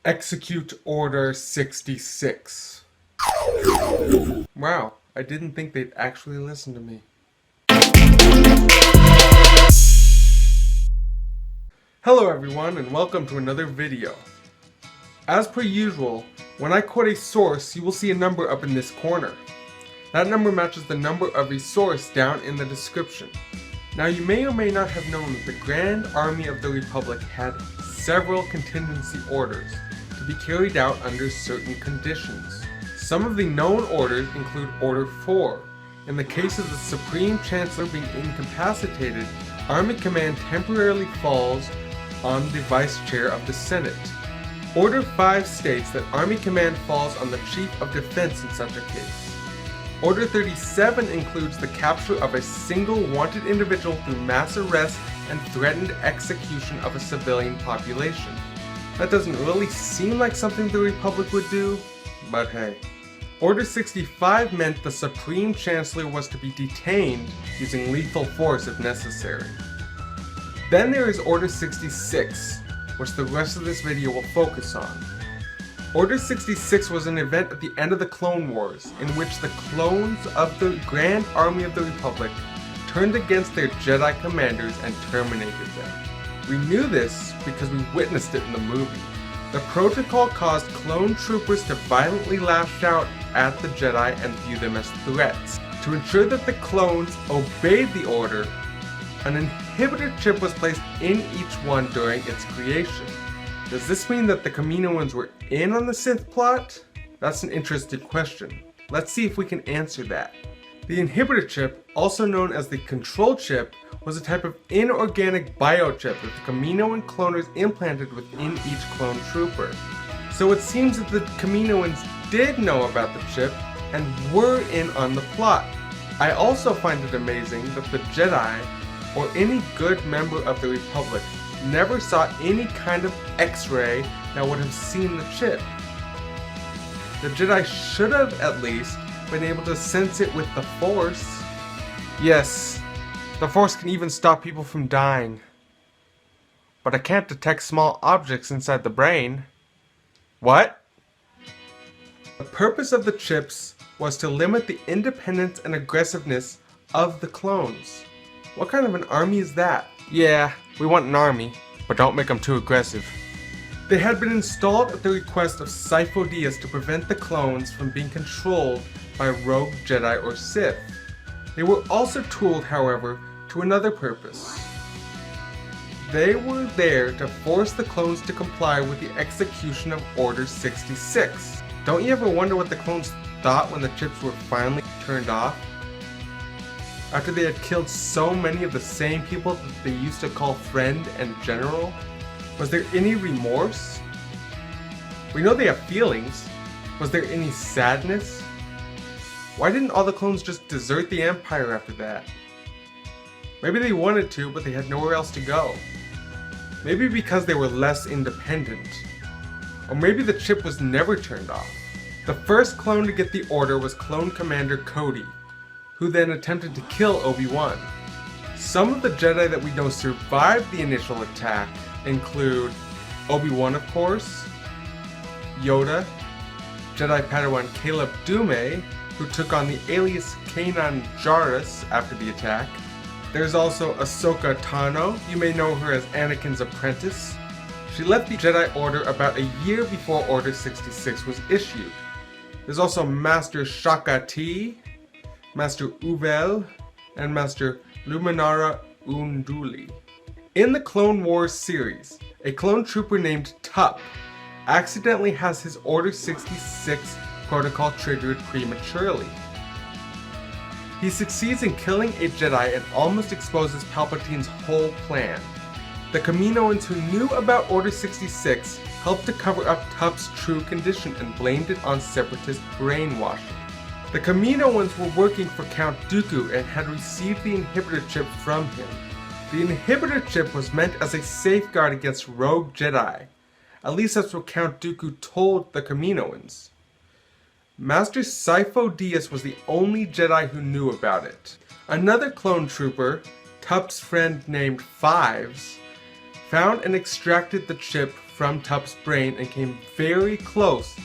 Execute Order 66. Wow, I didn't think they'd actually listen to me. Hello everyone and welcome to another video. As per usual, when I quote a source, you will see a number up in this corner. That number matches the number of a source down in the description. Now you may or may not have known that the Grand Army of the Republic had several contingency orders to be carried out under certain conditions. Some of the known orders include Order 4. In the case of the Supreme Chancellor being incapacitated, Army Command temporarily falls on the Vice Chair of the Senate. Order 5 states that Army Command falls on the Chief of Defense in such a case. Order 37 includes the capture of a single wanted individual through mass arrest and threatened execution of a civilian population. That doesn't really seem like something the Republic would do, but hey. Order 65 meant the Supreme Chancellor was to be detained using lethal force if necessary. Then there is Order 66, which the rest of this video will focus on. Order 66 was an event at the end of the Clone Wars, in which the clones of the Grand Army of the Republic turned against their Jedi commanders and terminated them. We knew this because we witnessed it in the movie. The protocol caused clone troopers to violently lash out at the Jedi and view them as threats. To ensure that the clones obeyed the order, an inhibitor chip was placed in each one during its creation. Does this mean that the Kaminoans were in on the Sith plot? That's an interesting question. Let's see if we can answer that. The inhibitor chip, also known as the control chip, was a type of inorganic biochip that the Kaminoan cloners implanted within each clone trooper. So it seems that the Kaminoans did know about the chip and were in on the plot. I also find it amazing that the Jedi, or any good member of the Republic, never saw any kind of X-ray that would have seen the chip. The Jedi should have at least been able to sense it with the Force. Yes, the Force can even stop people from dying. But I can't detect small objects inside the brain. What? The purpose of the chips was to limit the independence and aggressiveness of the clones. What kind of an army is that? Yeah, we want an army, but don't make them too aggressive. They had been installed at the request of Sifo Dyas to prevent the clones from being controlled by rogue Jedi or Sith. They were also tooled, however, to another purpose. They were there to force the clones to comply with the execution of Order 66. Don't you ever wonder what the clones thought when the chips were finally turned off? After they had killed so many of the same people that they used to call friend and general? Was there any remorse? We know they have feelings. Was there any sadness? Why didn't all the clones just desert the Empire after that? Maybe they wanted to, but they had nowhere else to go. Maybe because they were less independent. Or maybe the chip was never turned off. The first clone to get the order was Clone Commander Cody, who then attempted to kill Obi-Wan. Some of the Jedi that we know survived the initial attack include Obi-Wan, of course, Yoda, Jedi Padawan Caleb Dume, who took on the alias Kanan Jarrus after the attack. There's also Ahsoka Tano. You may know her as Anakin's apprentice. She left the Jedi Order about a year before Order 66 was issued. There's also Master Shaka T, Master Uvel, and Master Luminara Unduli. In the Clone Wars series, a clone trooper named Tup accidentally has his Order 66 protocol triggered prematurely. He succeeds in killing a Jedi and almost exposes Palpatine's whole plan. The Kaminoans who knew about Order 66 helped to cover up Tup's true condition and blamed it on separatist brainwashing. The Kaminoans were working for Count Dooku and had received the inhibitor chip from him. The inhibitor chip was meant as a safeguard against rogue Jedi. At least that's what Count Dooku told the Kaminoans. Master Sifo Dyas was the only Jedi who knew about it. Another clone trooper, Tup's friend named Fives, found and extracted the chip from Tup's brain and came very close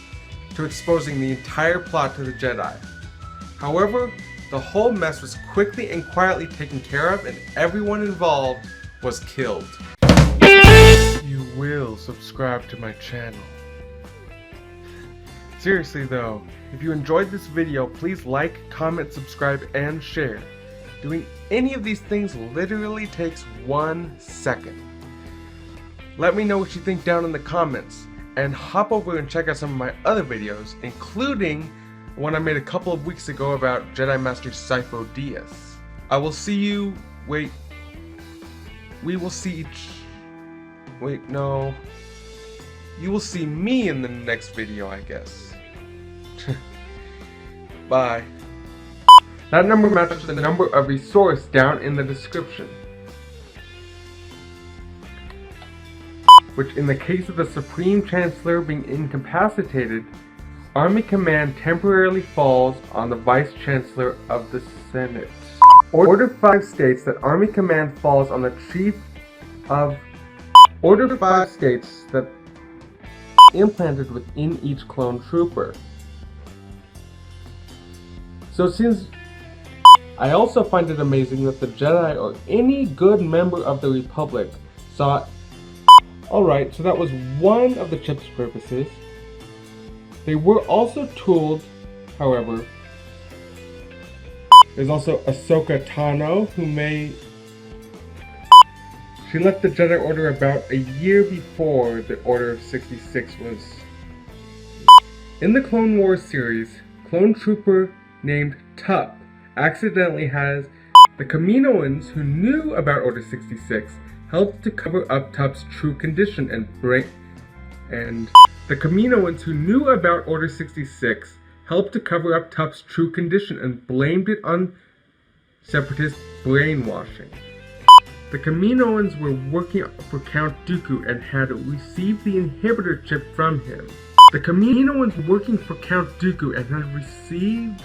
to exposing the entire plot to the Jedi. However, the whole mess was quickly and quietly taken care of and everyone involved was killed. You will subscribe to my channel. Seriously though, if you enjoyed this video, please like, comment, subscribe, and share. Doing any of these things literally takes 1 second. Let me know what you think down in the comments, and hop over and check out some of my other videos, including one I made a couple of weeks ago about Jedi Master Sifo Dyas. I will see you, we will see you will see me in the next video, I guess. Bye. That number matches the number of a source down in the description, which in the case of the Supreme Chancellor being incapacitated, Army Command temporarily falls on the Vice Chancellor of the Senate. Order 5 states that Army Command falls on the Chief of... Order 5 states that implanted within each clone trooper. So since I also find it amazing that the Jedi or any good member of the Republic saw... Alright, so that was one of the chip's purposes. They were also tooled, however. There's also Ahsoka Tano, who she left the Jedi Order about a year before the Order of 66 was. In the Clone Wars series, clone trooper named Tup accidentally has the Kaminoans who knew about Order 66 helped to cover up Tup's true condition the Kaminoans who knew about Order 66 helped to cover up Tup's true condition and blamed it on Separatist brainwashing. The Kaminoans were working for Count Dooku and had received the inhibitor chip from him. The Kaminoans were working for Count Dooku and had received